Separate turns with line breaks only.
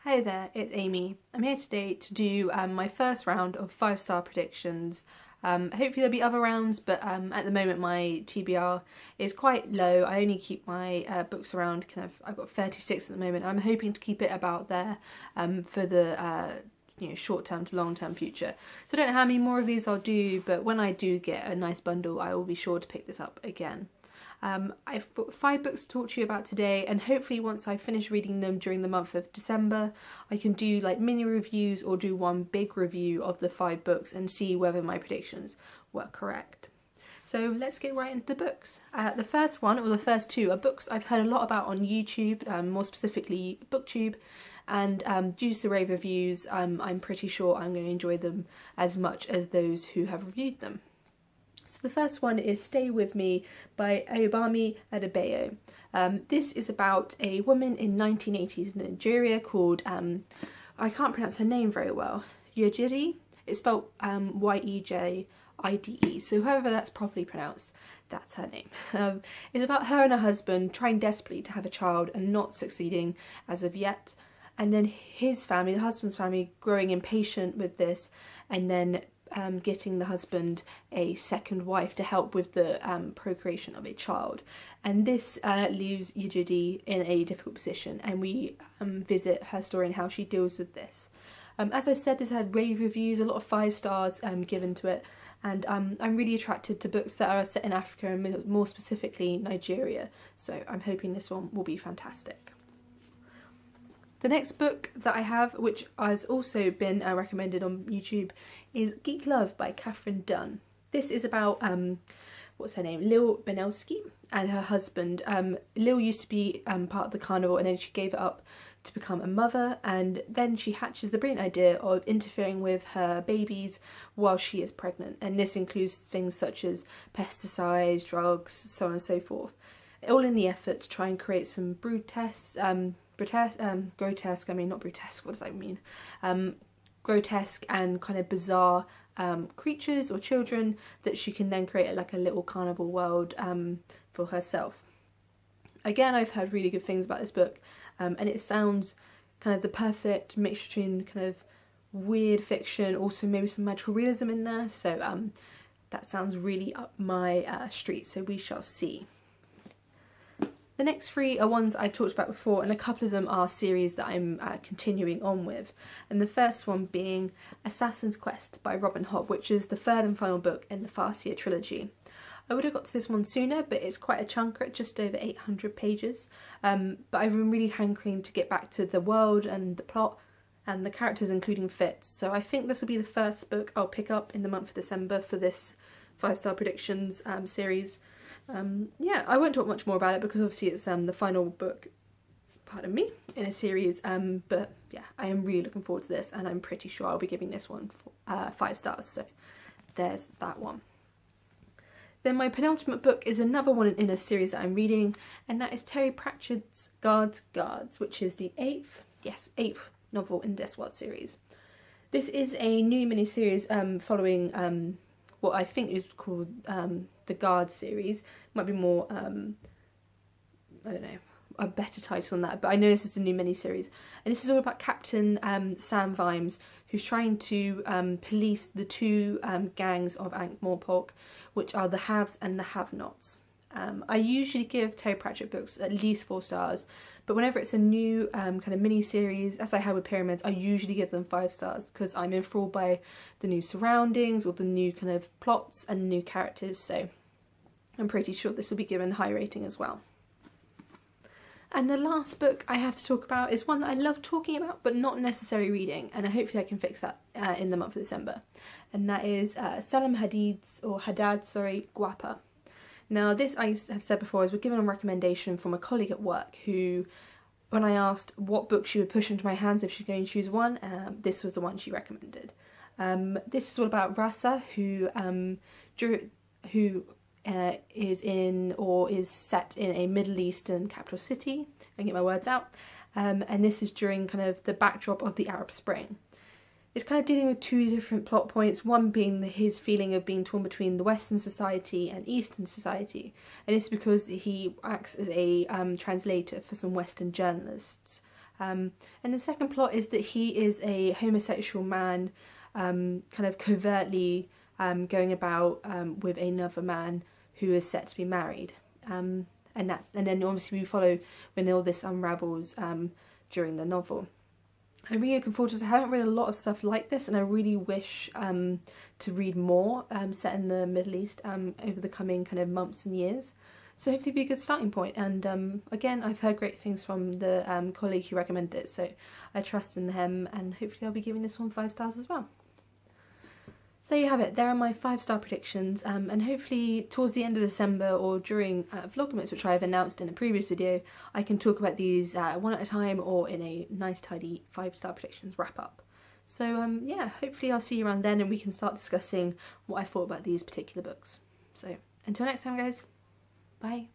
Hey there, it's Amy. I'm here today to do my first round of 5-star predictions. Hopefully there'll be other rounds, but at the moment my TBR is quite low. I only keep my books around I've got 36 at the moment. I'm hoping to keep it about there for the short-term to long-term future. So I don't know how many more of these I'll do, but when I do get a nice bundle, I will be sure to pick this up again. I've got 5 books to talk to you about today, and hopefully once I finish reading them during the month of December, I can do like mini reviews or do one big review of the 5 books and see whether my predictions were correct. So let's get right into the books. The first one, or the first 2, are books I've heard a lot about on YouTube, more specifically BookTube, and due to the rave reviews, I'm pretty sure I'm going to enjoy them as much as those who have reviewed them. So the first one is Stay With Me by Ayobami Adebayo. This is about a woman in 1980s Nigeria called, I can't pronounce her name very well, Yejide. It's spelled Y-E-J-I-D-E, so however that's properly pronounced, that's her name. It's about her and her husband trying desperately to have a child and not succeeding as of yet. And then his family, the husband's family, growing impatient with this, and then getting the husband a second wife to help with the procreation of a child. And this leaves Yejide in a difficult position, and we visit her story and how she deals with this. As I've said, this had rave reviews, a lot of 5 stars given to it, and I'm really attracted to books that are set in Africa and more specifically Nigeria, so I'm hoping this one will be fantastic. The next book that I have, which has also been recommended on YouTube, is Geek Love by Catherine Dunn. This is about, what's her name, Lil Benelski and her husband. Lil used to be part of the carnival, and then she gave it up to become a mother, and then she hatches the brilliant idea of interfering with her babies while she is pregnant, and this includes things such as pesticides, drugs, so on and so forth, all in the effort to try and create some grotesque, grotesque and kind of bizarre creatures or children that she can then create like a little carnival world for herself. Again, I've heard really good things about this book, and it sounds kind of the perfect mixture between kind of weird fiction, also maybe some magical realism in there, so that sounds really up my street, so we shall see. The next 3 are ones I've talked about before, and a couple of them are series that I'm continuing on with. And the first one being Assassin's Quest by Robin Hobb, which is the 3rd and final book in the Farseer trilogy. I would have got to this one sooner, but it's quite a chunker at just over 800 pages. But I've been really hankering to get back to the world and the plot and the characters, including Fitz. So I think this will be the first book I'll pick up in the month of December for this 5-star predictions series. Yeah, I won't talk much more about it because obviously it's the final book, pardon me, in a series, but yeah, I am really looking forward to this, and I'm pretty sure I'll be giving this one 5 stars, so there's that one. Then my penultimate book is another one in a series that I'm reading, and that is Terry Pratchett's Guards, which is the 8th novel in this World series. This is a new mini-series following what I think is called the Guard series. Might be more, I don't know, a better title than that, but I know this is a new mini-series. And this is all about Captain Sam Vimes, who's trying to police the 2 gangs of Ankh-Morpork, which are the Haves and the Have-Nots. I usually give Terry Pratchett books at least 4 stars, but whenever it's a new kind of mini-series, as I had with Pyramids, I usually give them 5 stars because I'm enthralled by the new surroundings or the new kind of plots and new characters, so I'm pretty sure this will be given a high rating as well. And the last book I have to talk about is one that I love talking about but not necessarily reading, and hopefully I can fix that in the month of December, and that is Salim Haddad's Guapa. Now this, I have said before, was given on recommendation from a colleague at work who, when I asked what book she would push into my hands if she's going to choose one, this was the one she recommended. This is all about Rasa, who is in, or is set in, a Middle Eastern capital city. I can get my words out. And this is during kind of the backdrop of the Arab Spring. It's kind of dealing with 2 different plot points, one being his feeling of being torn between the Western society and Eastern society, and it's because he acts as a translator for some Western journalists, And the second plot is that he is a homosexual man, kind of covertly going about with another man who is set to be married. And then obviously we follow when all this unravels during the novel. I'm really looking forward to this. I haven't read a lot of stuff like this, and I really wish to read more set in the Middle East over the coming kind of months and years. So hopefully it'll be a good starting point. And again, I've heard great things from the colleague who recommended it, so I trust in him, and hopefully I'll be giving this one 5 stars as well. So there you have it. There are my 5-star predictions, and hopefully towards the end of December or during Vlogmas, which I've announced in a previous video, I can talk about these one at a time or in a nice tidy 5-star predictions wrap up. So yeah, hopefully I'll see you around then and we can start discussing what I thought about these particular books. So until next time guys, bye!